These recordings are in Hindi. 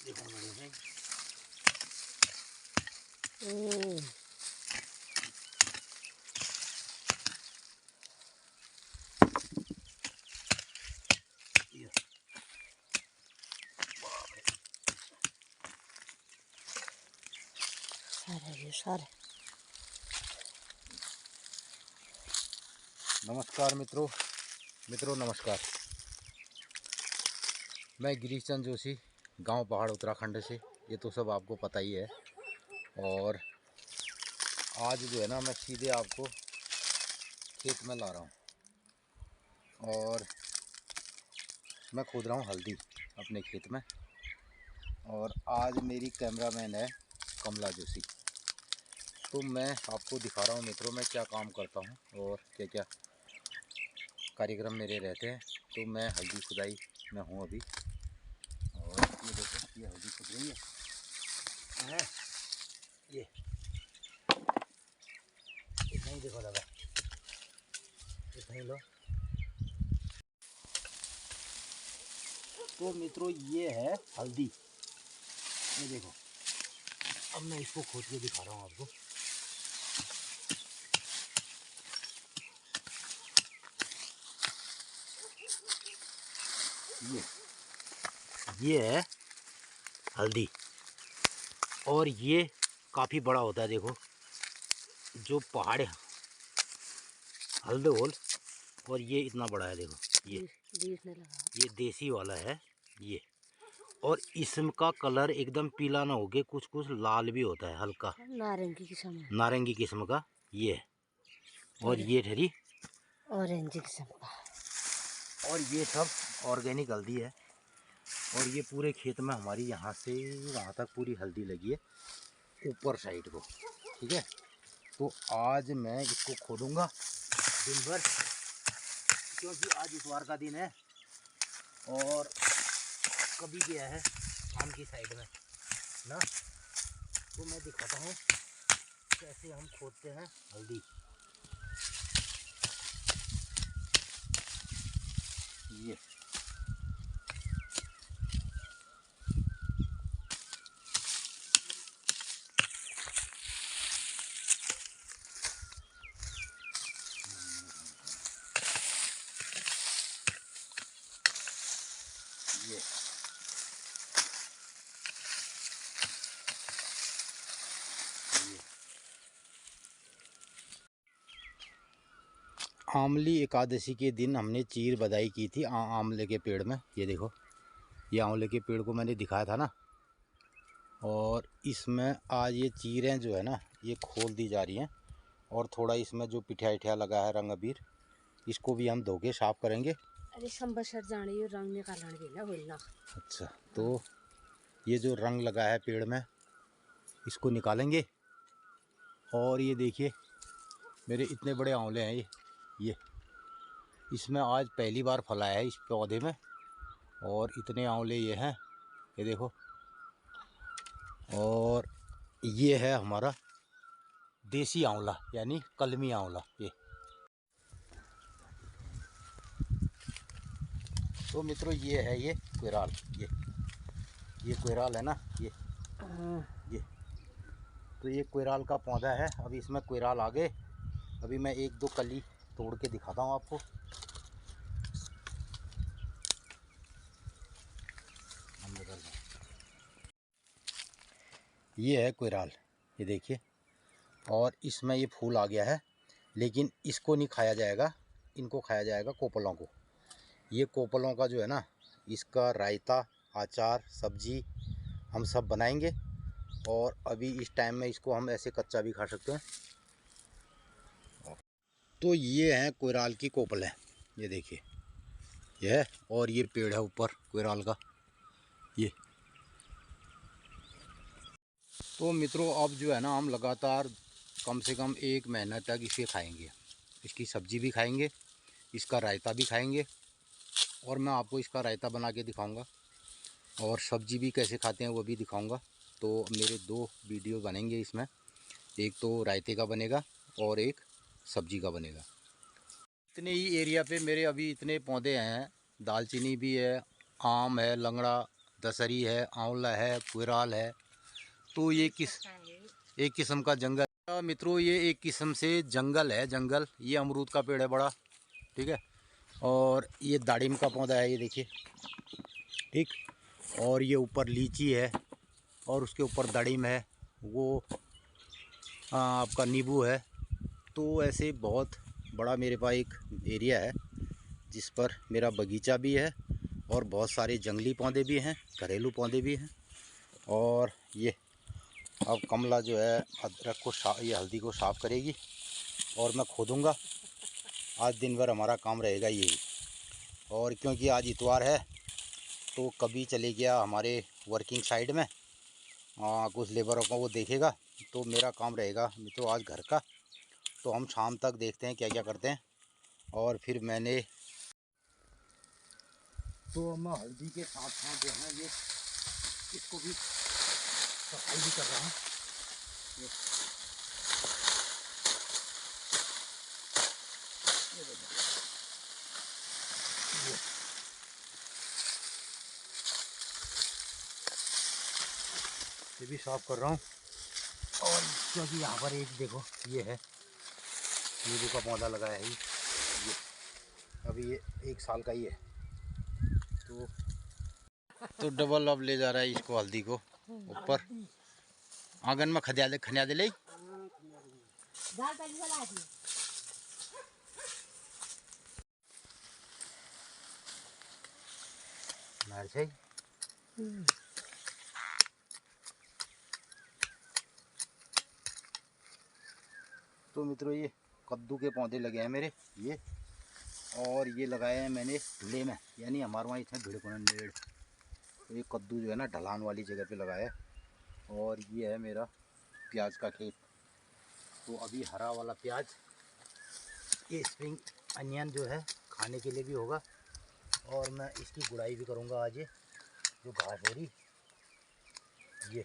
देखो मेरे भाई। सारे नमस्कार मित्रों नमस्कार। मैं गिरीश चंद जोशी, गांव पहाड़ उत्तराखंड से। ये तो सब आपको पता ही है। और आज जो है ना, मैं सीधे आपको खेत में ला रहा हूँ और मैं खोद रहा हूँ हल्दी अपने खेत में। और आज मेरी कैमरामैन है कमला जोशी। तो मैं आपको दिखा रहा हूँ मित्रों, मैं क्या काम करता हूँ और क्या क्या कार्यक्रम मेरे रहते हैं। तो मैं हल्दी खुदाई में हूँ अभी। और ये देखो, ये हल्दी खुद रही है। ये इतना ही देखो लगा, इतना ही लो। तो मित्रों ये है हल्दी, ये देखो। अब मैं इसको खोद के दिखा रहा हूँ आपको। ये है हल्दी और ये काफ़ी बड़ा होता है। देखो जो पहाड़ हल्दोल, और ये इतना बड़ा है। देखो ये देसी वाला है ये। और इसका कलर एकदम पीला ना होके कुछ कुछ लाल भी होता है, हल्का नारंगी किस्म का ये है। और ये ठहरी ऑरेंज किस्म का। और ये सब ऑर्गेनिक हल्दी है। और ये पूरे खेत में हमारी यहाँ से वहाँ तक पूरी हल्दी लगी है, ऊपर साइड को। ठीक है, तो आज मैं इसको खोदूँगा दिन भर, क्योंकि आज इतवार का दिन है और कभी गया है आम की साइड में ना। तो मैं दिखाता हूँ कैसे हम खोदते हैं हल्दी। ये ये आंवली एकादशी के दिन हमने चीर बधाई की थी आंवले के पेड़ में। ये देखो, ये आंवले के पेड़ को मैंने दिखाया था ना। और इसमें आज ये चीरें जो है ना, ये खोल दी जा रही हैं। और थोड़ा इसमें जो पिठिया इठिया लगा है रंग अबीर, इसको भी हम धो के साफ करेंगे। अरे संबसर जाने ये रंग निकालने भी ना होना। अच्छा, तो ये जो रंग लगा है पेड़ में, इसको निकालेंगे। और ये देखिए मेरे इतने बड़े आंवले हैं ये इसमें आज पहली बार फल आया है इस पौधे में। और इतने आंवले ये हैं, ये देखो। और ये है हमारा देसी आंवला, यानी कलमी आंवला ये। तो मित्रों ये है ये कोयराल, ये कोयराल है ना ये। तो ये कोयराल का पौधा है। अभी इसमें कोयराल आ गए। अभी मैं एक दो कली तोड़ के दिखाता हूँ आपको। ये है कोयराल, ये देखिए। और इसमें ये फूल आ गया है, लेकिन इसको नहीं खाया जाएगा, इनको खाया जाएगा कोपलों को। ये कोपलों का जो है ना, इसका रायता, अचार, सब्जी हम सब बनाएंगे। और अभी इस टाइम में इसको हम ऐसे कच्चा भी खा सकते हैं। तो ये हैं कोयराल की कोपलें, ये देखिए ये है। और ये पेड़ है ऊपर कोयराल का ये। तो मित्रों अब जो है ना, हम लगातार कम से कम 1 महीना तक इसे खाएंगे। इसकी सब्जी भी खाएंगे, इसका रायता भी खाएंगे। और मैं आपको इसका रायता बना के दिखाऊंगा और सब्जी भी कैसे खाते हैं वो भी दिखाऊंगा। तो मेरे 2 वीडियो बनेंगे इसमें, एक तो रायते का बनेगा और एक सब्जी का बनेगा। इतने ही एरिया पे मेरे अभी इतने पौधे हैं, दालचीनी भी है, आम है, लंगड़ा, दशहरी है, आंवला है, कुराल है। तो ये एक किस्म का जंगल मित्रों, ये एक किस्म से जंगल है, जंगल। ये अमरूद का पेड़ है बड़ा, ठीक है। और ये दाड़िम का पौधा है, ये देखिए, ठीक। और ये ऊपर लीची है और उसके ऊपर दाड़िम है, वो आपका नींबू है। तो ऐसे बहुत बड़ा मेरे पास एक एरिया है जिस पर मेरा बगीचा भी है और बहुत सारे जंगली पौधे भी हैं, घरेलू पौधे भी हैं। और ये अब कमला जो है अदरक को ये हल्दी को साफ़ करेगी और मैं खोदूँगा। आज दिन भर हमारा काम रहेगा यही। और क्योंकि आज इतवार है तो कभी चले गया हमारे वर्किंग साइड में, कुछ लेबरों को वो देखेगा। तो मेरा काम रहेगा तो आज घर का। तो हम शाम तक देखते हैं क्या क्या करते हैं। और फिर मैंने तो मैं हल्दी के साथ साथ जो है ये इसको भी सफाई भी कर रहा हूँ। ये भी साफ कर रहा हूँ। और क्योंकि यहाँ पर एक देखो ये है, नींबू का पौधा लगाया है ये अभी ये 1 साल का ही है। तो डबल अब ले जा रहा है इसको, हल्दी को ऊपर आंगन में खनिया दे ले। तो मित्रों ये कद्दू के पौधे लगे हैं मेरे ये, और ये लगाए हैं मैंने ढीले में, यानी हमारे वहाँ इतने भिड़ को नेड़। तो ये कद्दू जो है ना ढलान वाली जगह पे लगाया है। और ये है मेरा प्याज का खेत। तो अभी हरा वाला प्याज, ये स्प्रिंग अनियन जो है खाने के लिए भी होगा। और मैं इसकी गुड़ाई भी करूँगा आज। ये जो घास हो रही ये,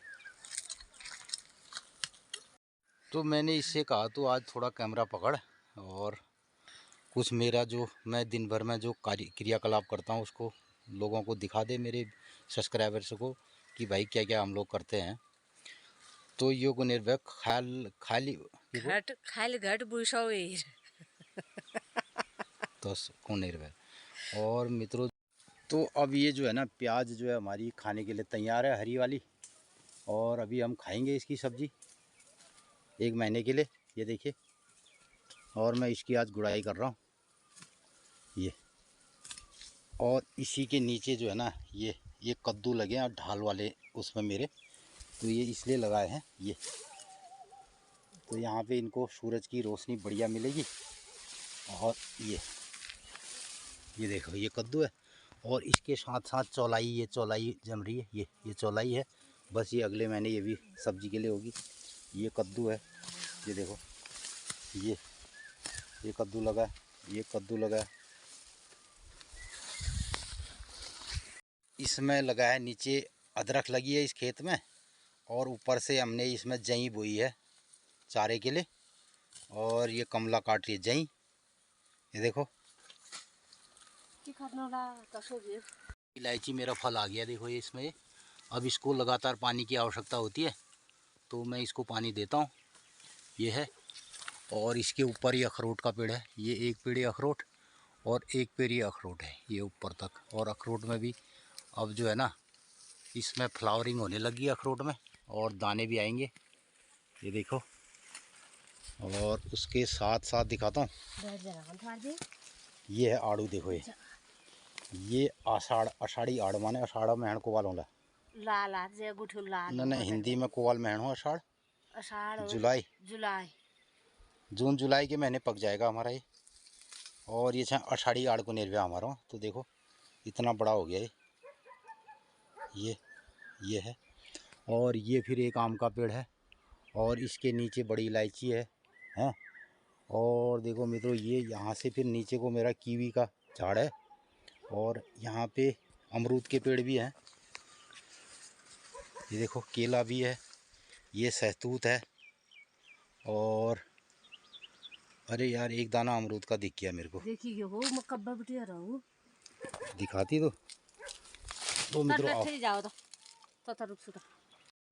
तो मैंने इससे कहा तो आज थोड़ा कैमरा पकड़ और कुछ मेरा जो मैं दिन भर में जो क्रियाकलाप करता हूँ उसको लोगों को दिखा दे, मेरे सब्सक्राइबर्स को, कि भाई क्या क्या हम लोग करते हैं। तो यो को निर्भय खाली घट बुशावेर तो को निर्भय। और मित्रों तो अब ये जो है ना प्याज जो है हमारी खाने के लिए तैयार है, हरी वाली। और अभी हम खाएंगे इसकी सब्जी 1 महीने के लिए, ये देखिए। और मैं इसकी आज गुड़ाई कर रहा हूँ ये। और इसी के नीचे जो है ना ये कद्दू लगे हैं ढाल वाले उसमें मेरे, तो ये इसलिए लगाए हैं ये। तो यहाँ पे इनको सूरज की रोशनी बढ़िया मिलेगी। और ये देखो ये कद्दू है और इसके साथ साथ चौलाई, ये चौलाई जम रही है, ये चौलाई है। बस ये अगले महीने ये भी सब्जी के लिए होगी। ये कद्दू है, ये देखो ये कद्दू लगा है, ये कद्दू लगा है। इसमें लगा है नीचे अदरक लगी है इस खेत में। और ऊपर से हमने इसमें जई बोई है चारे के लिए। और ये कमला काट रही है जई, ये देखो। इलायची मेरा फल आ गया, देखो ये इसमें। अब इसको लगातार पानी की आवश्यकता होती है तो मैं इसको पानी देता हूँ, ये है। और इसके ऊपर ये अखरोट का पेड़ है, ये एक पेड़ अखरोट और एक पेड़ ये अखरोट है ये ऊपर तक। और अखरोट में भी अब जो है ना इसमें फ्लावरिंग होने लगी है अखरोट में, और दाने भी आएंगे, ये देखो। और उसके साथ साथ दिखाता हूँ, ये है आड़ू, देखो ये आषाढ़ी आड़ माने आषाढ़ महण कोवाल होला लाल ना हिंदी में कोवाल महण हो आषाढ़ जुलाई जून जुलाई के महीने पक जाएगा हमारा ये। और ये आषाढ़ी आड़ को निर्व्या हमारा। तो देखो इतना बड़ा हो गया ये है। और ये फिर एक आम का पेड़ है और इसके नीचे बड़ी इलायची है हैं। और देखो मित्रों ये यहाँ से फिर नीचे को मेरा कीवी का झाड़ है। और यहाँ पे अमरूद के पेड़ भी हैं, ये देखो केला भी है, ये सहतूत है। और अरे यार एक दाना अमरूद का दिख गया मेरे को, देखिए वो मकब्बा बिटिया रहूं दिखाती तो। तो मित्रों आओ। बैठे जाओ तो रुक सुधा।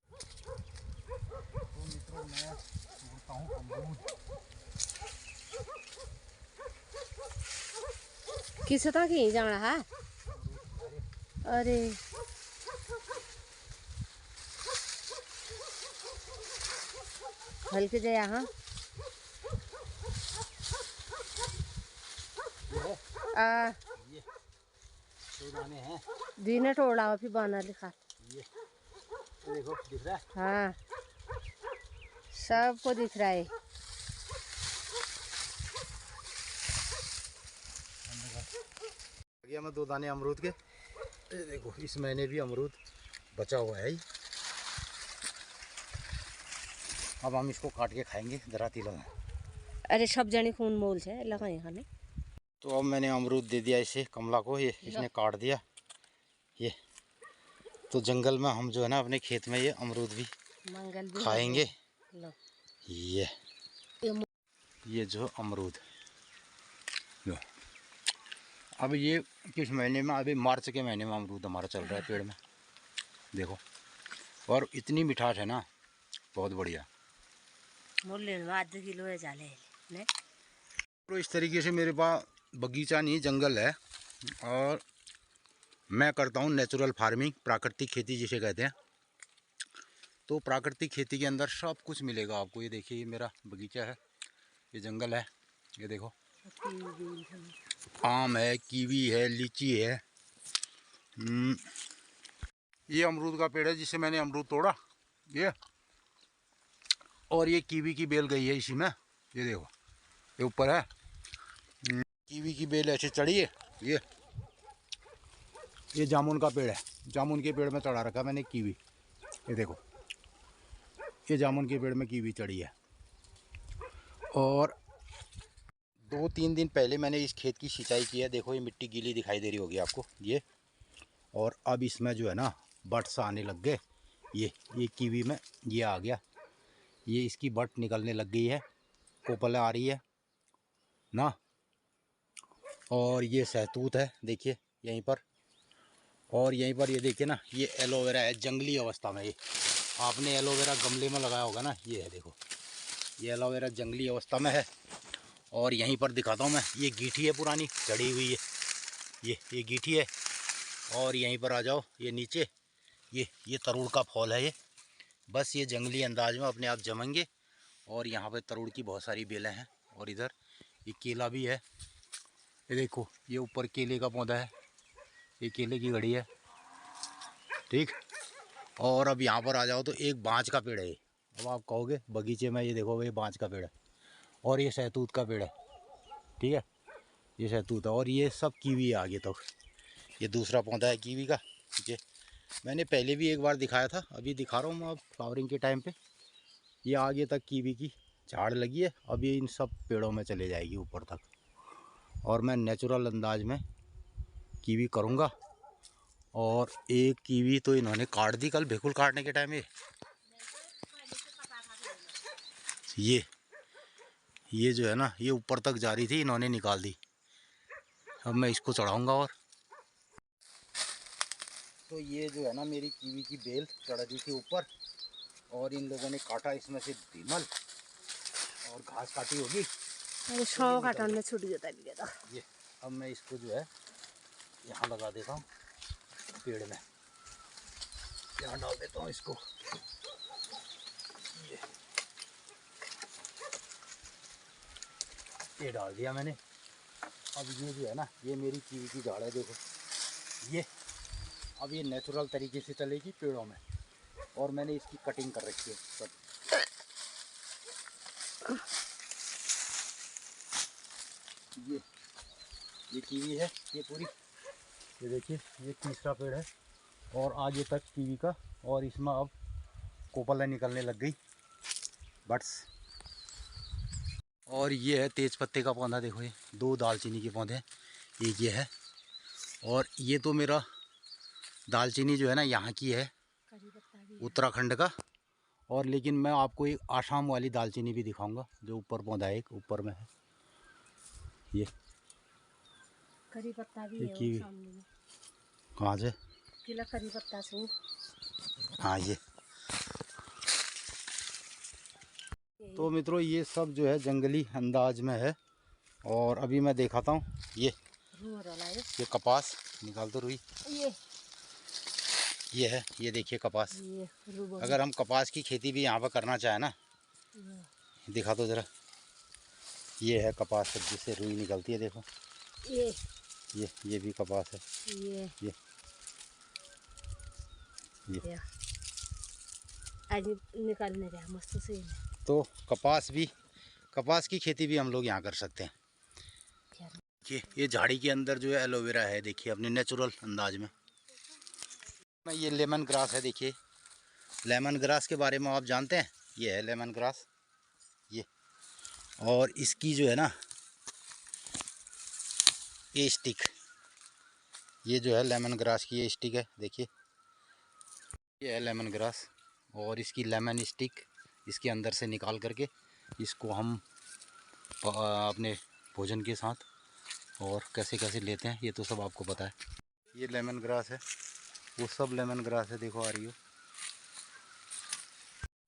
तो मित्रों मैं तोड़ता हूँ अमरूद। किस तरह की जाना है? अरे हल्के जाए यहाँ आ ये दो दाने हैं। दीने टोड़ा फिर बना लिखा। ये देखो दिख रहा है। हाँ सबको दिख रहा है। गया मैं दो दाने अमरूद के। ये देखो इस महीने भी अमरूद बचा हुआ है ही। अब हम इसको काट के खाएंगे जरा तिलों में। अरे सब जने खून मोल से लगाए खाने। तो अब मैंने अमरूद दे दिया इसे कमला को, ये इसने काट दिया। ये तो जंगल में हम जो है ना अपने खेत में ये अमरूद भी मंगल भी खाएंगे। लो ये जो अमरूद लो। अब ये किस महीने में, अभी मार्च के महीने में अमरूद हमारा चल रहा है पेड़ में देखो। और इतनी मिठास है ना, बहुत बढ़िया। आधे किलो है जाले ने। तो इस तरीके से मेरे पास बगीचा नहीं जंगल है, और मैं करता हूँ नेचुरल फार्मिंग, प्राकृतिक खेती जिसे कहते हैं। तो प्राकृतिक खेती के अंदर सब कुछ मिलेगा आपको। ये देखिए ये मेरा बगीचा है, ये जंगल है, ये देखो आम है, कीवी है, लीची है। ये अमरूद का पेड़ है जिससे मैंने अमरूद तोड़ा ये। और ये कीवी की बेल गई है इसी में, ये देखो ये ऊपर है। कीवी की बेल ऐसे चढ़ी है। ये जामुन का पेड़ है, जामुन के पेड़ में चढ़ा रखा मैंने कीवी। ये देखो ये जामुन के पेड़ में कीवी चढ़ी है। और 2-3 दिन पहले मैंने इस खेत की सिंचाई की है। देखो ये मिट्टी गीली दिखाई दे रही होगी आपको ये। और अब इसमें जो है ना बट्स आने लग गए। ये कीवी में ये आ गया, ये इसकी बट निकलने लग गई है, कोपल आ रही है ना। और ये सहतूत है देखिए यहीं पर। और यहीं पर ये देखिए ना, ये एलोवेरा है जंगली अवस्था में। ये आपने एलोवेरा गमले में लगाया होगा ना, ये है देखो ये एलोवेरा जंगली अवस्था में है। और यहीं पर दिखाता हूँ मैं, ये गीठी है पुरानी चढ़ी हुई है, ये गीठी है। और यहीं पर आ जाओ ये नीचे, ये तरुड़ का फल है ये। बस ये जंगली अंदाज में अपने आप जमेंगे। और यहाँ पे तरुड़ की बहुत सारी बेलें हैं। और इधर ये केला भी है, ये देखो ये ऊपर केले का पौधा है, ये केले की घड़ी है ठीक। और अब यहाँ पर आ जाओ तो एक बांज का पेड़ है। अब आप कहोगे बगीचे में, ये देखो ये बांज का पेड़ है। और ये सहतूत का पेड़ है ठीक है, ये सहतूत है। और ये सब कीवी है आगे तक। ये दूसरा पौधा है कीवी का, ये मैंने पहले भी एक बार दिखाया था, अभी दिखा रहा हूँ मैं अब फ्लावरिंग के टाइम पे। ये आगे तक कीवी की झाड़ लगी है, अब ये इन सब पेड़ों में चले जाएगी ऊपर तक। और मैं नेचुरल अंदाज में कीवी करूँगा। और एक कीवी तो इन्होंने काट दी कल बिल्कुल काटने के टाइम में। ये जो है ना ये ऊपर तक जा रही थी, इन्होंने निकाल दी। अब मैं इसको चढ़ाऊँगा। और तो ये जो है ना मेरी कीवी की बेल चढ़ रही थी ऊपर, और इन लोगों ने काटा इसमें से दीमल और घास काटी होगी। अरे सौ काटन में छूट जाता है ये अब मैं इसको जो है यहाँ लगा देता हूँ पेड़ में, यहाँ डाल देता हूँ इसको। ये डाल दिया मैंने। अब ये जो है ना ये मेरी कीवी की झाड़ है देखो ये। अब ये नेचुरल तरीके से चलेगी पेड़ों में। और मैंने इसकी कटिंग कर रखी है सब। ये कीवी है ये पूरी, ये देखिए ये तीसरा पेड़ है। और आगे तक कीवी का। और इसमें अब कोपलें निकलने लग गई बट्स। और ये है तेज पत्ते का पौधा देखो, ये 2 दालचीनी के पौधे हैं, एक ये है। और ये तो मेरा दालचीनी जो है ना यहाँ की है उत्तराखंड का। और लेकिन मैं आपको एक आसाम वाली दालचीनी भी दिखाऊंगा जो ऊपर पौधा है, एक ऊपर में है ये करी पत्ता भी है कीवी। सामने में। कहाँ से किला करी पत्ता सु हाँ ये तो मित्रों ये सब जो है जंगली अंदाज में है। और अभी मैं दिखाता हूँ ये कपास निकाल दो रुई। ये है, ये देखिए कपास। अगर हम कपास की खेती भी यहाँ पर करना चाहें ना, दिखा दो ज़रा। ये है कपास जिससे रुई निकलती है, देखो ये भी कपास है। ये आज निकालने रहा मस्त से। तो कपास की खेती भी हम लोग यहाँ कर सकते हैं। ये झाड़ी के अंदर जो है एलोवेरा है, देखिए अपने नेचुरल अंदाज में। ये लेमन ग्रास है, देखिए लेमन ग्रास के बारे में आप जानते हैं? ये है लेमन ग्रास ये। और इसकी जो है ना ये स्टिक, ये जो है लेमन ग्रास की ये स्टिक है, देखिए ये है लेमन ग्रास। और इसकी लेमन स्टिक इसके अंदर से निकाल करके इसको हम अपने भोजन के साथ और कैसे कैसे लेते हैं ये तो सब आपको पता है। ये लेमन ग्रास है, वो सब लेमन ग्रास है, देखो आ रही हो।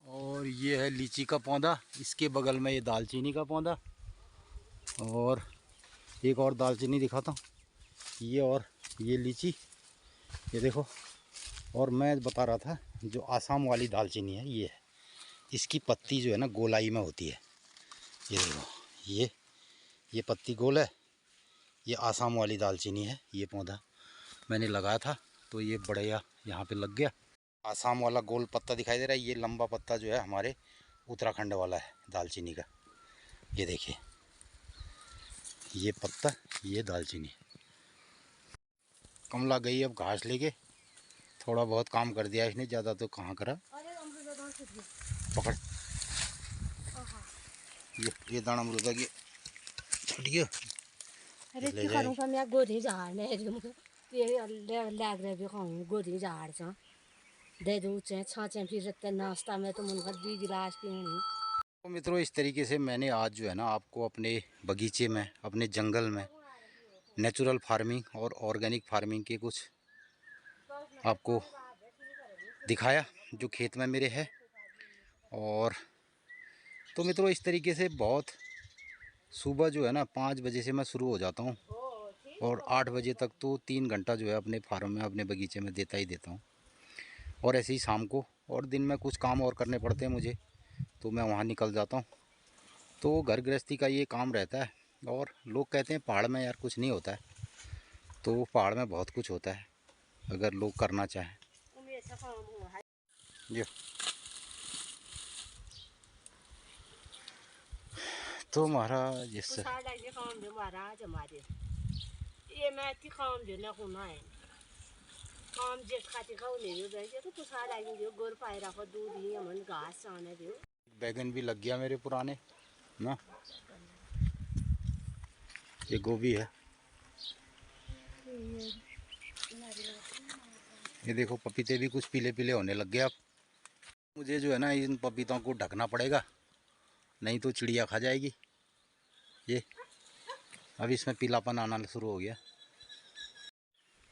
और ये है लीची का पौधा, इसके बगल में ये दालचीनी का पौधा। और एक और दालचीनी दिखाता हूँ, ये और ये लीची, ये देखो। और मैं बता रहा था जो आसाम वाली दालचीनी है ये है, इसकी पत्ती जो है ना गोलाई में होती है। ये देखो ये पत्ती गोल है, ये आसाम वाली दालचीनी है। ये पौधा मैंने लगाया था तो ये बढ़िया यहाँ पे लग गया। आसाम वाला गोल पत्ता दिखाई दे रहा है, ये लंबा पत्ता जो है हमारे उत्तराखंड वाला है दालचीनी का। ये देखिए ये पत्ता, ये दालचीनी। कमला गई अब घास लेके, थोड़ा बहुत काम कर दिया इसने, ज़्यादा तो कहाँ करा। पकड़ ये दाना अमरूदा की छुटिए। अरे की करूँ का मैं गोदी झाड़ने ये लग रहा है खाऊं गोदी झाड़ सा दे दूँ छाँचे फिर नाश्ता में तो मुनकर 2 गिलास पीऊँगी। तो मित्रों इस तरीके से मैंने आज जो है ना आपको अपने बगीचे में, अपने जंगल में नेचुरल फार्मिंग और ऑर्गेनिक फार्मिंग के कुछ आपको दिखाया जो खेत में मेरे है। और तो मित्रों इस तरीके से बहुत सुबह जो है ना 5 बजे से मैं शुरू हो जाता हूँ और 8 बजे तक तो 3 घंटा जो है अपने फार्म में, अपने बगीचे में देता ही देता हूँ। और ऐसे ही शाम को और दिन में कुछ काम और करने पड़ते हैं मुझे, तो मैं वहाँ निकल जाता हूँ। तो घर गृहस्थी का ये काम रहता है। और लोग कहते हैं पहाड़ में यार कुछ नहीं होता है, तो पहाड़ में बहुत कुछ होता है अगर लोग करना चाहें। जी तो महाराज इससे ये मैं ती काम जो ना होना है काम जेठ खाती खाओ नहीं जो बैठे तो कुछ आ रहा है गोर पाए रखो दूध ही मन घास आने दो। बैगन भी लग गया मेरे पुराने ना, ये गोभी है। ये देखो पपीते भी कुछ पीले पीले होने लग गए अब। मुझे जो है ना इन पपीतों को ढकना पड़ेगा, नहीं तो चिड़िया खा जाएगी। ये अब इसमें पीलापन आना शुरू हो गया।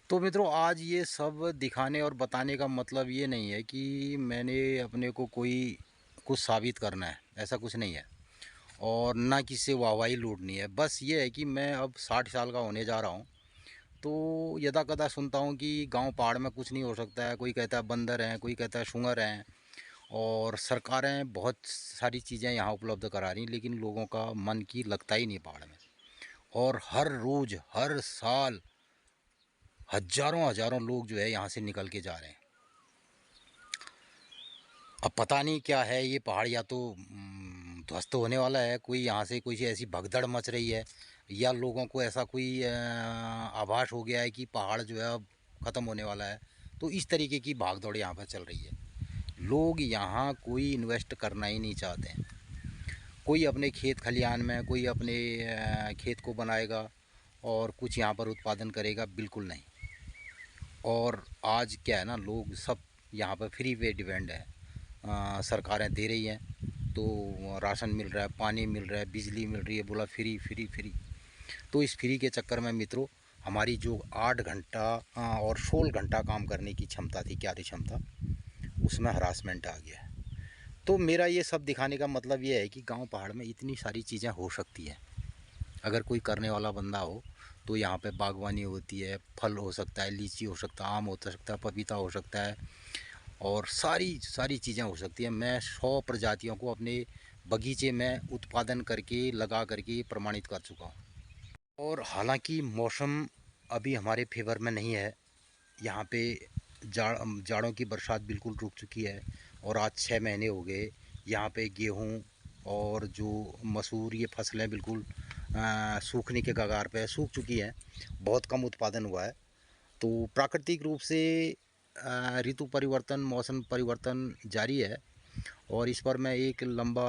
तो मित्रों आज ये सब दिखाने और बताने का मतलब ये नहीं है कि मैंने अपने को कोई कुछ साबित करना है, ऐसा कुछ नहीं है। और ना किसी से वाहवाही लूटनी है। बस ये है कि मैं अब 60 साल का होने जा रहा हूँ, तो यदा कदा सुनता हूँ कि गांव पहाड़ में कुछ नहीं हो सकता है। कोई कहता है बंदर हैं, कोई कहता है शुंगर हैं, और सरकारें बहुत सारी चीज़ें यहाँ उपलब्ध करा रही, लेकिन लोगों का मन की लगता ही नहीं पहाड़ में। और हर रोज़ हर साल हज़ारों हज़ारों लोग जो है यहाँ से निकल के जा रहे हैं। अब पता नहीं क्या है ये पहाड़, या तो ध्वस्त होने वाला है, कोई यहाँ से कोई ऐसी भगदड़ मच रही है, या लोगों को ऐसा कोई आभास हो गया है कि पहाड़ जो है अब ख़त्म होने वाला है। तो इस तरीके की भागदौड़ यहाँ पर चल रही है। लोग यहाँ कोई इन्वेस्ट करना ही नहीं चाहते हैं। कोई अपने खेत खलिहान में, कोई अपने खेत को बनाएगा और कुछ यहाँ पर उत्पादन करेगा, बिल्कुल नहीं। और आज क्या है ना, लोग सब यहाँ पर फ्री पे डिपेंड है। सरकारें दे रही हैं तो राशन मिल रहा है, पानी मिल रहा है, बिजली मिल रही है, बोला फ्री फ्री फ्री। तो इस फ्री के चक्कर में मित्रों हमारी जो 8 घंटा और 16 घंटा काम करने की क्षमता थी, कार्य क्षमता, उसमें हरासमेंट आ गया है। तो मेरा ये सब दिखाने का मतलब ये है कि गांव पहाड़ में इतनी सारी चीज़ें हो सकती हैं। अगर कोई करने वाला बंदा हो तो यहाँ पे बागवानी होती है, फल हो सकता है, लीची हो सकता है, आम हो सकता है, पपीता हो सकता है, और सारी सारी चीज़ें हो सकती हैं। मैं 100 प्रजातियों को अपने बगीचे में उत्पादन करके लगा करके प्रमाणित कर चुका हूँ। और हालांकि मौसम अभी हमारे फेवर में नहीं है। यहाँ पे जाड़ों की बरसात बिल्कुल रुक चुकी है और आज 6 महीने हो गए। यहाँ पे गेहूँ और जो मसूर, ये फसलें बिल्कुल सूखने के कगार पे सूख चुकी हैं, बहुत कम उत्पादन हुआ है। तो प्राकृतिक रूप से ऋतु परिवर्तन, मौसम परिवर्तन जारी है और इस पर मैं एक लंबा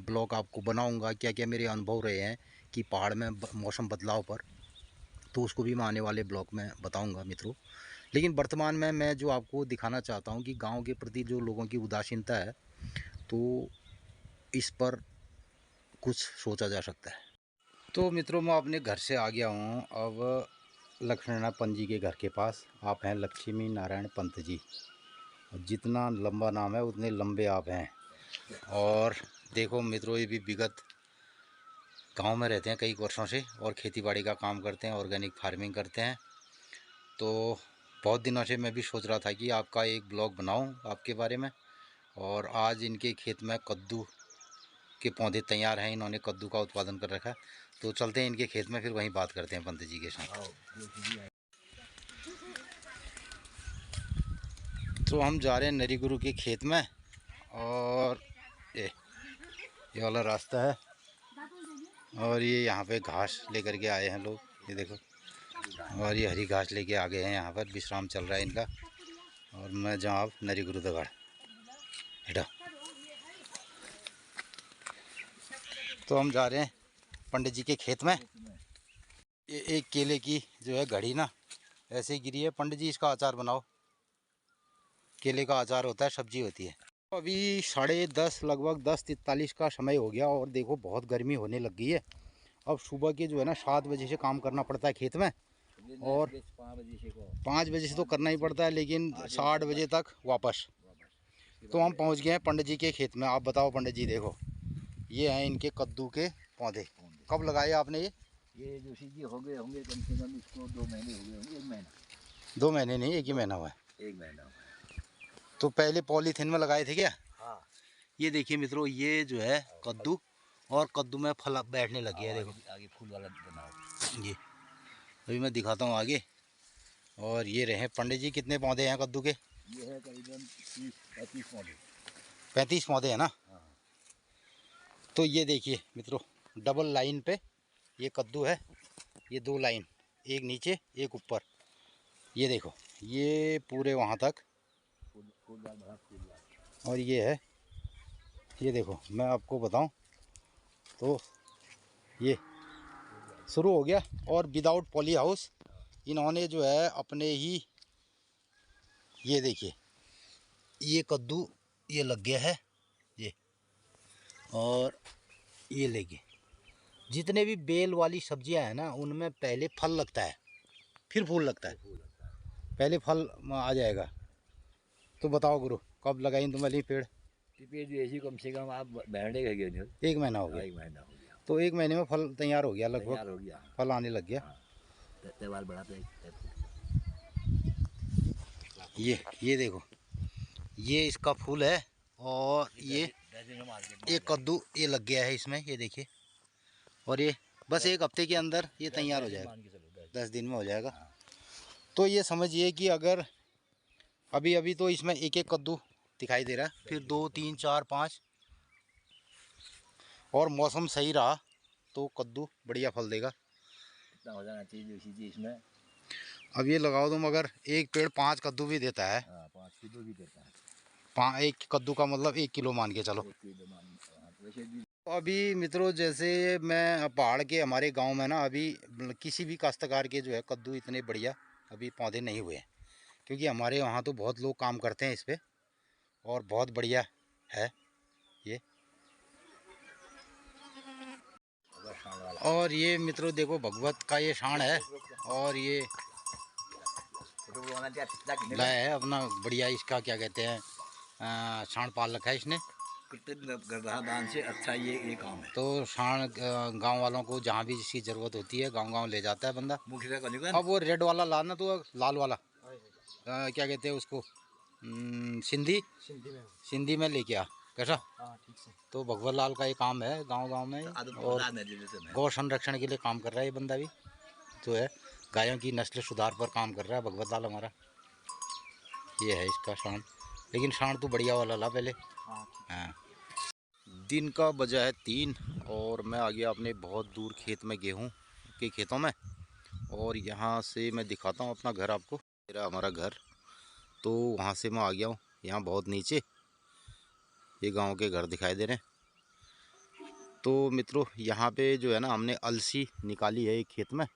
ब्लॉग आपको बनाऊंगा, क्या क्या मेरे अनुभव रहे हैं कि पहाड़ में मौसम बदलाव पर, तो उसको भी मैं आने वाले ब्लॉग में बताऊंगा मित्रों। लेकिन वर्तमान में मैं जो आपको दिखाना चाहता हूं कि गांव के प्रति जो लोगों की उदासीनता है, तो इस पर कुछ सोचा जा सकता है। तो मित्रों, मैं अपने घर से आ गया हूं अब लक्ष्मण पंत जी के घर के पास। आप हैं लक्ष्मी नारायण पंत जी, जितना लंबा नाम है उतने लंबे आप हैं। और देखो मित्रों, ये भी विगत गांव में रहते हैं कई वर्षों से और खेतीबाड़ी का काम करते हैं, ऑर्गेनिक फार्मिंग करते हैं। तो बहुत दिनों से मैं भी सोच रहा था कि आपका एक ब्लॉग बनाऊं आपके बारे में। और आज इनके खेत में कद्दू के पौधे तैयार हैं, इन्होंने कद्दू का उत्पादन कर रखा है। तो चलते हैं इनके खेत में, फिर वहीं बात करते हैं पंत जी के साथ। तो हम जा रहे हैं नरी गुरु के खेत में, और ये वाला रास्ता है, और ये यहाँ पे घास लेकर के आए हैं लोग, ये देखो। और ये हरी घास लेके आ गए हैं, यहाँ पर विश्राम चल रहा है इनका। और मैं जाऊँ अब नरी गुरु दगड़ हेठा। तो हम जा रहे हैं पंडित जी के खेत में। ये एक केले की जो है घड़ी ना ऐसे ही गिरी है। पंडित जी, इसका अचार बनाओ। केले का अचार होता है, सब्जी होती है। अभी 10:30 लगभग 10:43 का समय हो गया और देखो बहुत गर्मी होने लग गई है। अब सुबह के जो है ना 7 बजे से काम करना पड़ता है खेत में, और 5 बजे से तो करना ही पड़ता है, लेकिन 8 बजे तक वापस। तो हम पहुंच गए हैं पंडित जी के खेत में। आप बताओ पंडित जी, देखो ये हैं इनके कद्दू के पौधे। कब लगाए आपने ये जोशी जी हो गए होंगे कम से कम, इसको 2 महीने हो गए होंगे। 1 महीना। 2 महीने नहीं, 1 ही महीना हुआ है। 1 महीना हुआ है। तो पहले पॉलीथीन में लगाए थे क्या? हाँ। ये देखिए मित्रों, ये जो है कद्दू, और कद्दू में फल बैठने लग गया है, देखो आगे फूल वाला बनाओ। ये अभी मैं दिखाता हूँ आगे। और ये रहे पंडित जी, कितने पौधे हैं कद्दू के? ये है करीबन 30-35 पौधे। 35 पौधे हैं ना? हाँ। तो ये देखिए मित्रों, डबल लाइन पे ये कद्दू है। ये 2 लाइन, एक नीचे एक ऊपर। ये देखो, ये पूरे वहाँ तक फूलदार बड़ा फूलदार। और ये है, ये देखो मैं आपको बताऊं तो ये शुरू हो गया। और विदाउट पॉली हाउस इन्होंने जो है अपने ही, ये देखिए ये कद्दू ये लग गया है ये। और ये लेके जितने भी बेल वाली सब्जियां हैं ना, उनमें पहले फल लगता है फिर फूल लगता है। पहले फल आ जाएगा। तो बताओ गुरु, कब लगाई तुम वाली पेड़? पेड़ जो ऐसी कम से कम आप बैठने का गए नहीं। 1 महीना हो गया। 1 महीना हो गया। तो 1 महीने में फल तैयार हो गया, लगभग तैयार हो गया। फल आने लग गया। हाँ। त्यौहार बड़ा पे। ये देखो, ये इसका फूल है, और ये कद्दू ये लग गया है इसमें, ये देखिए। और ये बस 1 हफ्ते के अंदर ये तैयार हो जाएगा, 10 दिन में हो जाएगा। तो ये समझिए कि अगर अभी अभी तो इसमें एक एक कद्दू दिखाई दे रहा है, फिर 2 3 4 5, और मौसम सही रहा तो कद्दू बढ़िया फल देगा। इतना हो जाना चाहिए जोशी जी इसमें। अब ये लगाओ तुम, अगर एक पेड़ 5 कद्दू भी देता है, हाँ 5 किलो भी देता है। 1 कद्दू का मतलब 1 किलो मान के चलो। 1 किलो मान वैसे भी। अभी मित्रों, जैसे मैं पहाड़ के हमारे गांव में ना, अभी किसी भी काश्तकार के जो है कद्दू इतने बढ़िया अभी पौधे नहीं हुए हैं, क्योंकि हमारे वहाँ तो बहुत लोग काम करते हैं इस पर, और बहुत बढ़िया है ये। और ये मित्रों देखो, भगवत का ये शान है, और ये लाया है अपना बढ़िया, इसका क्या कहते हैं, साँड़ पाल रखा है इसने। गर्भाधान से अच्छा ये काम है। तो साँड़ गांव वालों को जहाँ भी जिसकी ज़रूरत होती है गांव-गांव ले जाता है बंदा। अब वो रेड वाला लाना, तो लाल वाला क्या कहते हैं उसको, सिंधी में लेके आ कैसा। तो भगवत लाल का ये काम है गांव-गांव में, और गौ संरक्षण के लिए काम कर रहा है ये बंदा भी, जो है गायों की नस्ल सुधार पर काम कर रहा है भगवत लाल हमारा। ये है इसका साँड़, लेकिन साँड़ तो बढ़िया वाला ला पहले। हाँ। दिन का बजा है 3 और मैं आ गया अपने बहुत दूर खेत में, गेहूं के खेतों में। और यहाँ से मैं दिखाता हूँ अपना घर आपको, मेरा हमारा घर। तो वहाँ से मैं आ गया हूँ, यहाँ बहुत नीचे ये गांव के घर दिखाई दे रहे हैं। तो मित्रों यहाँ पे जो है ना, हमने अलसी निकाली है एक खेत में।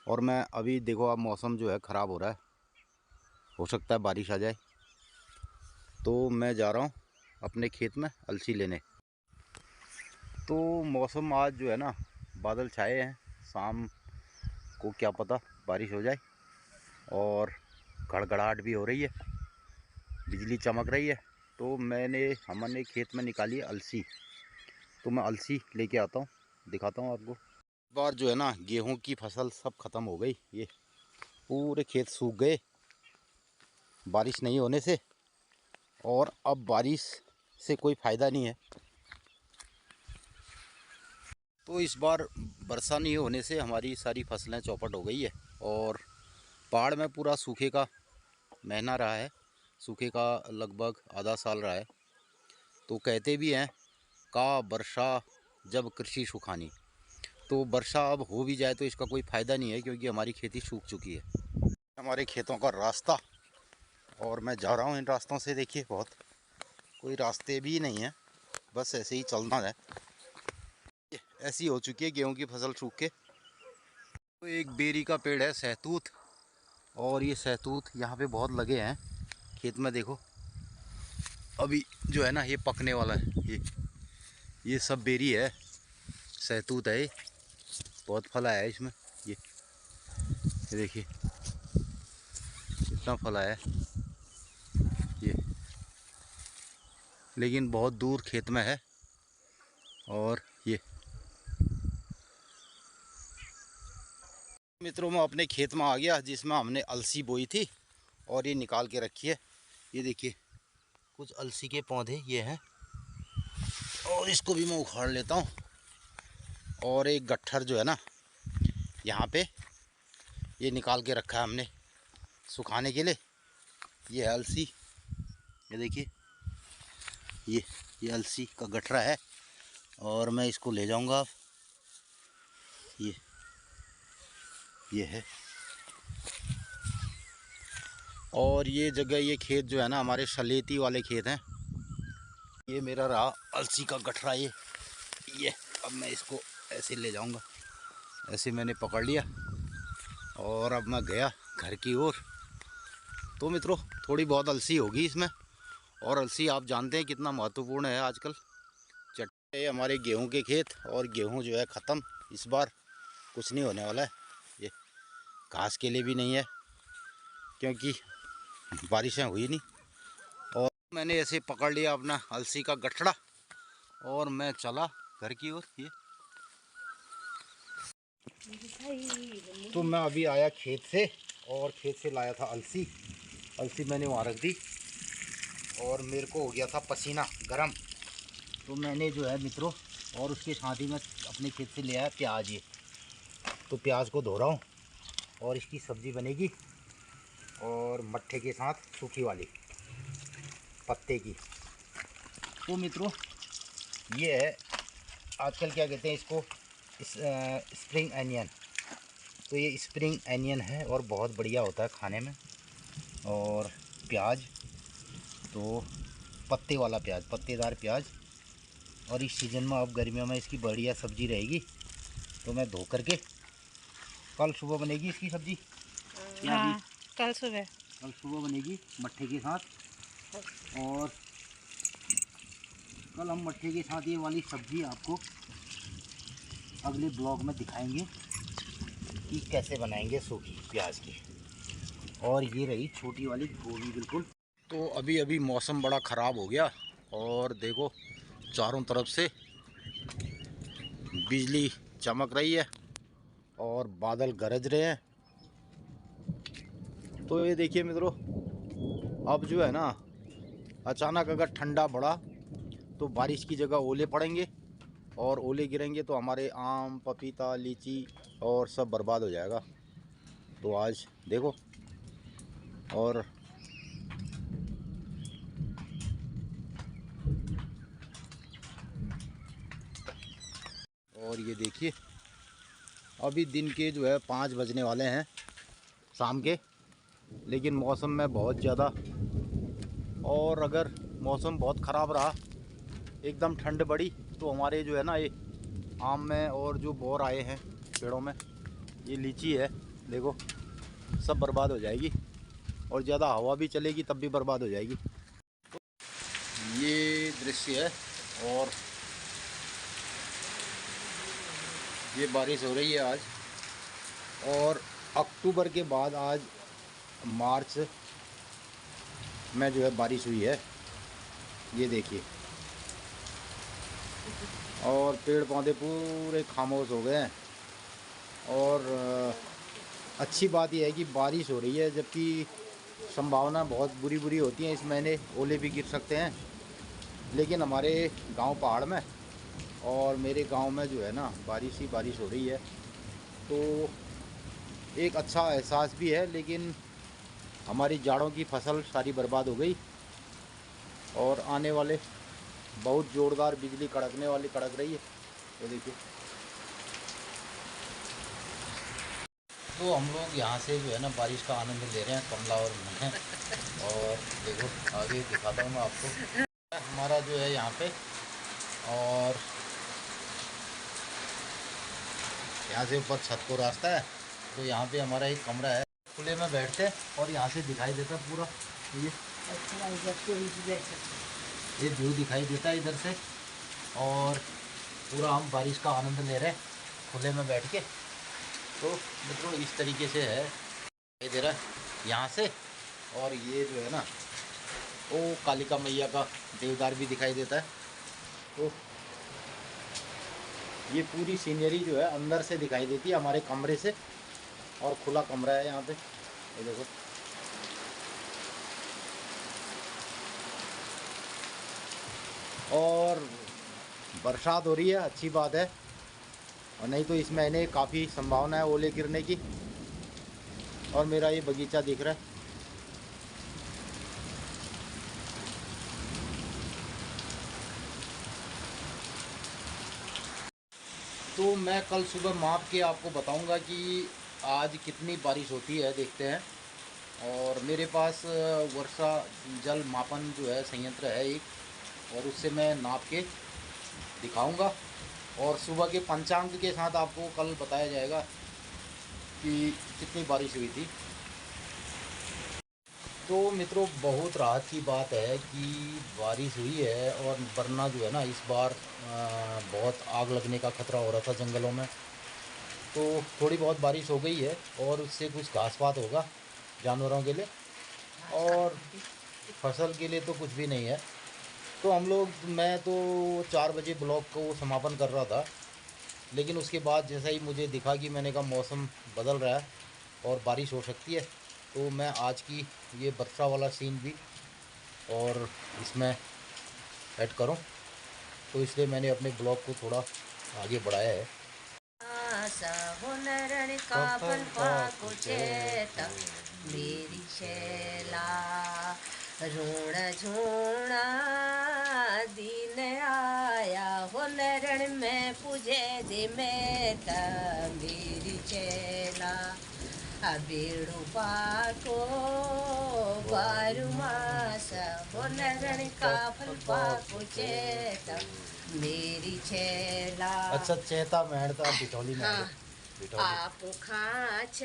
और मैं अभी देखो, अब मौसम जो है ख़राब हो रहा है, हो सकता है बारिश आ जाए। तो मैं जा रहा हूँ अपने खेत में अलसी लेने। तो मौसम आज जो है ना, बादल छाए हैं, शाम को क्या पता बारिश हो जाए। और गड़गड़ाहट भी हो रही है, बिजली चमक रही है। तो हमने खेत में निकाली है अलसी। तो मैं अलसी लेके आता हूँ, दिखाता हूँ आपको। इस बार जो है ना, गेहूं की फसल सब ख़त्म हो गई, ये पूरे खेत सूख गए बारिश नहीं होने से। और अब बारिश से कोई फ़ायदा नहीं है। तो इस बार वर्षा नहीं होने से हमारी सारी फसलें चौपट हो गई है। और पहाड़ में पूरा सूखे का महीना रहा है, सूखे का लगभग आधा साल रहा है। तो कहते भी हैं का वर्षा जब कृषि सुखानी। तो वर्षा अब हो भी जाए तो इसका कोई फ़ायदा नहीं है, क्योंकि हमारी खेती सूख चुकी है। हमारे खेतों का रास्ता, और मैं जा रहा हूँ इन रास्तों से। देखिए बहुत कोई रास्ते भी नहीं है, बस ऐसे ही चलना है। ऐसी हो चुकी है गेहूं की फसल सूख के। तो एक बेरी का पेड़ है सहतूत, और ये सहतूत यहाँ पे बहुत लगे हैं खेत में। देखो अभी जो है ना, ये पकने वाला है। ये सब बेरी है, सहतूत है। ये बहुत फल आया है इसमें। ये देखिए इतना फल आया है ये, लेकिन बहुत दूर खेत में है। और ये मित्रों, मैं अपने खेत में आ गया जिसमें हमने अलसी बोई थी, और ये निकाल के रखी है। ये देखिए कुछ अलसी के पौधे ये हैं, और इसको भी मैं उखाड़ लेता हूँ। और एक गट्ठर जो है ना, यहाँ पे ये निकाल के रखा है हमने सुखाने के लिए। ये है अलसी, ये देखिए ये अलसी का गठरा है। और मैं इसको ले जाऊंगा अब। ये है। और ये जगह, ये खेत जो है ना, हमारे सलेती वाले खेत हैं। ये मेरा रहा अलसी का गठरा। ये अब मैं इसको ऐसे ले जाऊंगा, ऐसे मैंने पकड़ लिया और अब मैं गया घर की ओर। तो मित्रों थोड़ी बहुत अलसी होगी इसमें, और अलसी आप जानते हैं कितना महत्वपूर्ण है आजकल। चट्टे हमारे गेहूं के खेत, और गेहूं जो है ख़त्म, इस बार कुछ नहीं होने वाला है। ये घास के लिए भी नहीं है, क्योंकि बारिशें हुई नहीं। और मैंने ऐसे पकड़ लिया अपना अलसी का गठड़ा, और मैं चला घर की ओर। ये तो मैं अभी आया खेत से, और खेत से लाया था अलसी मैंने वहाँ रख दी, और मेरे को हो गया था पसीना गरम। तो मैंने जो है मित्रों, और उसके साथ ही मैं अपने खेत से ले आया प्याज। ये तो प्याज को धो रहा हूँ, और इसकी सब्ज़ी बनेगी, और मट्ठे के साथ सूखी वाली पत्ते की। तो मित्रों ये है आजकल क्या कहते हैं इसको, स्प्रिंग अनियन। तो ये स्प्रिंग अनियन है, और बहुत बढ़िया होता है खाने में। और प्याज तो पत्ते वाला प्याज, पत्तेदार प्याज। और इस सीज़न में अब गर्मियों में इसकी बढ़िया सब्ज़ी रहेगी। तो मैं धो करके कल सुबह बनेगी इसकी सब्ज़ी। हाँ, कल सुबह बनेगी मट्ठे के साथ। और कल हम मट्ठे के साथ ये वाली सब्ज़ी आपको अगले ब्लॉग में दिखाएंगे। कि कैसे बनाएंगे सूखी प्याज की। और ये रही छोटी वाली गोभी बिल्कुल। तो अभी अभी मौसम बड़ा ख़राब हो गया और देखो चारों तरफ से बिजली चमक रही है और बादल गरज रहे हैं। तो ये देखिए मित्रों, अब जो है ना अचानक अगर ठंडा बढ़ा तो बारिश की जगह ओले पड़ेंगे और ओले गिरेंगे तो हमारे आम, पपीता, लीची और सब बर्बाद हो जाएगा। तो आज देखो और ये देखिए अभी दिन के जो है 5 बजने वाले हैं शाम के, लेकिन मौसम में बहुत ज़्यादा, और अगर मौसम बहुत ख़राब रहा, एकदम ठंड बढ़ी, तो हमारे जो है ना ये आम में और जो बोर आए हैं पेड़ों में, ये लीची है देखो, सब बर्बाद हो जाएगी। और ज़्यादा हवा भी चलेगी तब भी बर्बाद हो जाएगी। तो ये दृश्य है और ये बारिश हो रही है आज। और अक्टूबर के बाद आज मार्च में जो है बारिश हुई है, ये देखिए। और पेड़ पौधे पूरे खामोश हो गए हैं। और अच्छी बात यह है कि बारिश हो रही है, जबकि संभावना बहुत बुरी बुरी होती है इस महीने, ओले भी गिर सकते हैं। लेकिन हमारे गांव पहाड़ में और मेरे गांव में जो है ना बारिश ही बारिश हो रही है, तो एक अच्छा एहसास भी है। लेकिन हमारी जाड़ों की फसल सारी बर्बाद हो गई और आने वाले बहुत ज़ोरदार बिजली कड़कने वाली कड़क रही है। तो देखिए, तो हम लोग यहाँ से जो है ना बारिश का आनंद ले रहे हैं, कमला और मैं। और देखो आगे दिखाता हूँ मैं आपको हमारा जो है यहाँ पे। और यहाँ से ऊपर छत को रास्ता है, तो यहाँ पे हमारा एक कमरा है, खुले में बैठते हैं और यहाँ से दिखाई देता है पूरा ये व्यू दिखाई देता है इधर से। और पूरा हम बारिश का आनंद ले रहे हैं खुले में बैठ के। तो मित्रों इस तरीके से है दिखाई दे रहा है यहाँ से। और ये जो है ना वो कालिका मैया का देवदार भी दिखाई देता है। तो ये पूरी सीनरी जो है अंदर से दिखाई देती है हमारे कमरे से, और खुला कमरा है यहाँ पे, ये देखो। और बरसात हो रही है, अच्छी बात है, और नहीं तो इस महीने काफ़ी संभावना है ओले गिरने की। और मेरा ये बगीचा दिख रहा है, तो मैं कल सुबह माप के आपको बताऊंगा कि आज कितनी बारिश होती है, देखते हैं। और मेरे पास वर्षा जल मापन जो है संयंत्र है एक, और उससे मैं नाप के दिखाऊंगा। और सुबह के पंचांग के साथ आपको कल बताया जाएगा कि कितनी बारिश हुई थी। तो मित्रों बहुत राहत की बात है कि बारिश हुई है, और वरना जो है ना इस बार बहुत आग लगने का खतरा हो रहा था जंगलों में। तो थोड़ी बहुत बारिश हो गई है और उससे कुछ घास पात होगा जानवरों के लिए, और फसल के लिए तो कुछ भी नहीं है। तो मैं तो 4 बजे ब्लॉग को समापन कर रहा था, लेकिन उसके बाद जैसा ही मुझे दिखा कि मैंने कहा मौसम बदल रहा है और बारिश हो सकती है, तो मैं आज की ये वर्षा वाला सीन भी और इसमें ऐड करूं, तो इसलिए मैंने अपने ब्लॉग को थोड़ा आगे बढ़ाया है। मेरी शैला ऋण झूणा दिन आया हो नरण में पूजे दे में मेरी चेला बेड़ू पाको बारू मास हो नरण का फल पाको चेता मेरी चेला। अच्छा चेता मेहनता बिठौली में हाँ। आप खाच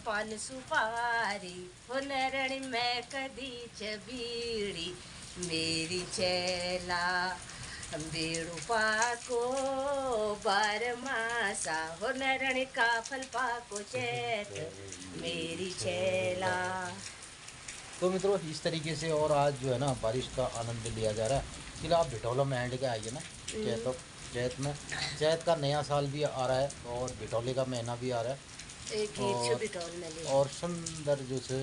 पान सुपारी हो नरण में कदी बीड़ी मेरी चेला बेड़ू पाको बारमासा हो नरण का फल पाको चैत मेरी चेला। तो मित्रों इस तरीके से और आज जो है ना बारिश का आनंद लिया जा रहा है। फिलहाल आप भिटौला में एंड के आइए ना, चैत का नया साल भी आ रहा है और भिटौले का महीना भी आ रहा है और सुंदर जो से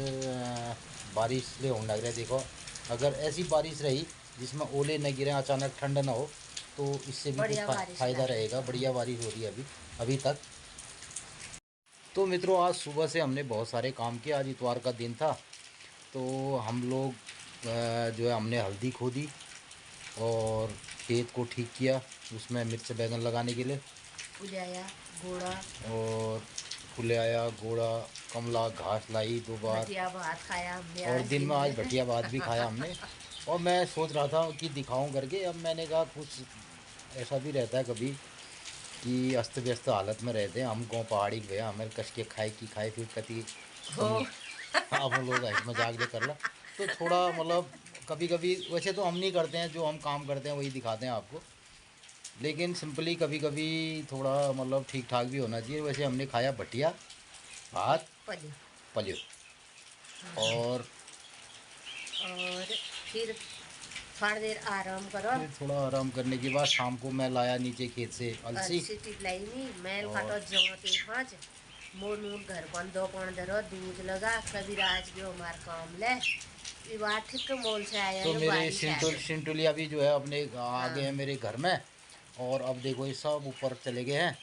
बारिश ले होने लग रहा है। देखो अगर ऐसी बारिश रही जिसमें ओले न गिरे, अचानक ठंड ना हो, तो इससे भी कुछ फ़ायदा रहेगा। बढ़िया बारिश हो रही है अभी तक। तो मित्रों आज सुबह से हमने बहुत सारे काम किए। आज इतवार का दिन था तो हम लोग जो है हमने हल्दी खोदी और खेत को ठीक किया, उसमें मिर्च बैगन लगाने के लिए फुलाया घोड़ा और फुलाया घोड़ा कमला घास लाई 2 बार भात खाया हमने और दिन में आज भटिया भात भी खाया हमने। और मैं सोच रहा था कि दिखाऊं करके, अब मैंने कहा कुछ ऐसा भी रहता है कभी कि अस्त व्यस्त हालत में रहते हैं हम। गाँव पहाड़ी गया हमें कस के खाए की खाए फिर कति आप लोग मजाक भी कर ला। तो थोड़ा मतलब कभी कभी वैसे तो हम नहीं करते हैं, जो हम काम करते हैं वही दिखाते हैं आपको, लेकिन सिंपली कभी कभी थोड़ा मतलब ठीक ठाक भी होना चाहिए। वैसे हमने खाया भटिया भात पलियो और फिर थोड़ा देर आराम करो। फिर थोड़ा आराम करने के बाद शाम को मैं लाया नीचे खेत से अलसी टिपलाई नहीं मैल काटो जमते पाँच मोर नून घर कौन 2 पौन धरो दूध लगा कभी राज गयो हमार काम ले ठीक मोल से आया। तो मेरे सिंटुलिया भी जो है अपने आगे हैं मेरे घर में। और अब देखो ये सब ऊपर चले गए हैं,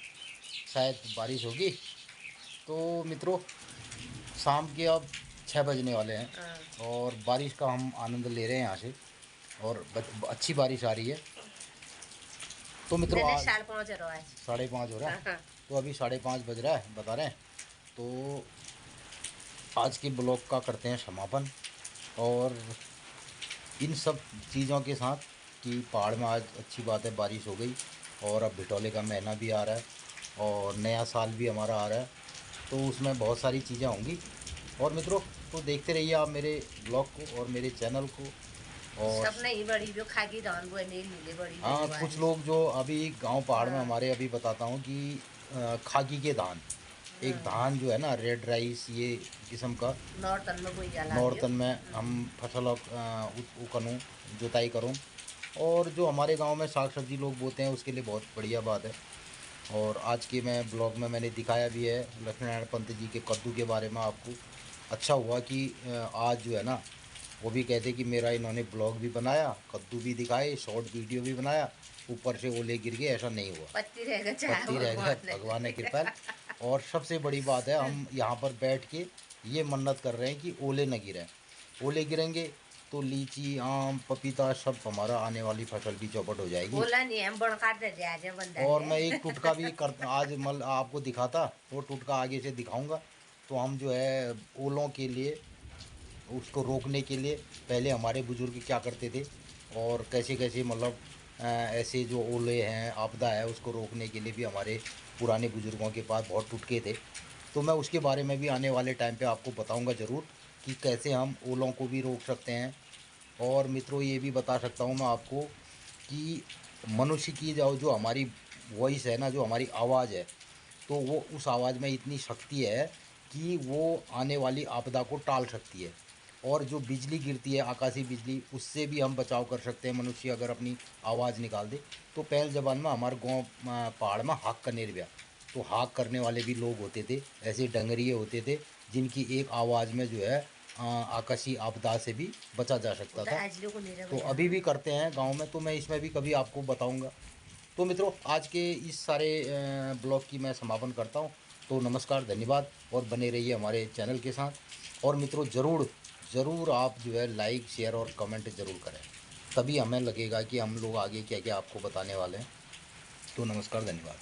शायद बारिश होगी। तो मित्रों शाम के अब 6 बजने वाले हैं और बारिश का हम आनंद ले रहे हैं यहाँ से और अच्छी बारिश आ रही है। तो मित्रों आज 5:30 हो रहा है तो अभी 5:30 बज रहा है बता रहे हैं। तो आज के ब्लॉग का करते हैं समापन और इन सब चीज़ों के साथ कि पहाड़ में आज अच्छी बात है बारिश हो गई और अब भिटौले का महीना भी आ रहा है और नया साल भी हमारा आ रहा है, तो उसमें बहुत सारी चीज़ें होंगी। और मित्रों तो देखते रहिए आप मेरे ब्लॉग को और मेरे चैनल को। और सब नहीं बड़ी जो खागी धान वो नहीं मिले बड़ी। हाँ कुछ लोग जो अभी गांव पहाड़ में हमारे अभी बताता हूँ कि खागी के धान, एक धान जो है ना रेड राइस ये किस्म का नॉर्थन में हम फसल करूँ जुताई करूँ। और जो हमारे गांव में साग सब्जी लोग बोते हैं उसके लिए बहुत बढ़िया बात है। और आज के मैं ब्लॉग में मैंने दिखाया भी है लक्ष्मी नारायण पंत जी के कद्दू के बारे में आपको। अच्छा हुआ कि आज जो है ना वो भी कहते कि मेरा इन्होंने ब्लॉग भी बनाया, कद्दू भी दिखाए, शॉर्ट वीडियो भी बनाया, ऊपर से ओले गिर गए, ऐसा नहीं हुआ, पत्ती रह गए भगवान ने कृपा। और सबसे बड़ी बात है हम यहाँ पर बैठ के ये मन्नत कर रहे हैं कि ओले न गिरें। ओले गिरेंगे तो लीची आम पपीता सब हमारा आने वाली फसल भी चौपट हो जाएगी। और मैं एक टुटका भी आज आपको दिखाता, वो टुटका आगे से दिखाऊंगा। तो हम जो है ओलों के लिए उसको रोकने के लिए पहले हमारे बुजुर्ग क्या करते थे और कैसे कैसे मतलब ऐसे जो ओले हैं आपदा है उसको रोकने के लिए भी हमारे पुराने बुजुर्गों के पास बहुत टुटके थे। तो मैं उसके बारे में भी आने वाले टाइम पे आपको बताऊंगा ज़रूर कि कैसे हम ओलों को भी रोक सकते हैं। और मित्रों ये भी बता सकता हूँ मैं आपको कि मनुष्य की जो हमारी वॉइस है ना, जो हमारी आवाज़ है, तो वो उस आवाज़ में इतनी शक्ति है कि वो आने वाली आपदा को टाल सकती है। और जो बिजली गिरती है आकाशीय बिजली, उससे भी हम बचाव कर सकते हैं मनुष्य अगर अपनी आवाज़ निकाल दे। तो पहले ज़माने में हमारे गांव पहाड़ में हाक कनेरबिया, तो हाक करने वाले भी लोग होते थे, ऐसे डंगरिए होते थे जिनकी एक आवाज़ में जो है आकाशीय आपदा से भी बचा जा सकता था। तो अभी भी करते हैं गांव में, तो मैं इसमें भी कभी आपको बताऊंगा। तो मित्रों आज के इस सारे ब्लॉग की मैं समापन करता हूं। तो नमस्कार, धन्यवाद और बने रहिए हमारे चैनल के साथ। और मित्रों ज़रूर आप जो है लाइक शेयर और कमेंट ज़रूर करें, तभी हमें लगेगा कि हम लोग आगे क्या क्या आपको बताने वाले हैं। तो नमस्कार, धन्यवाद।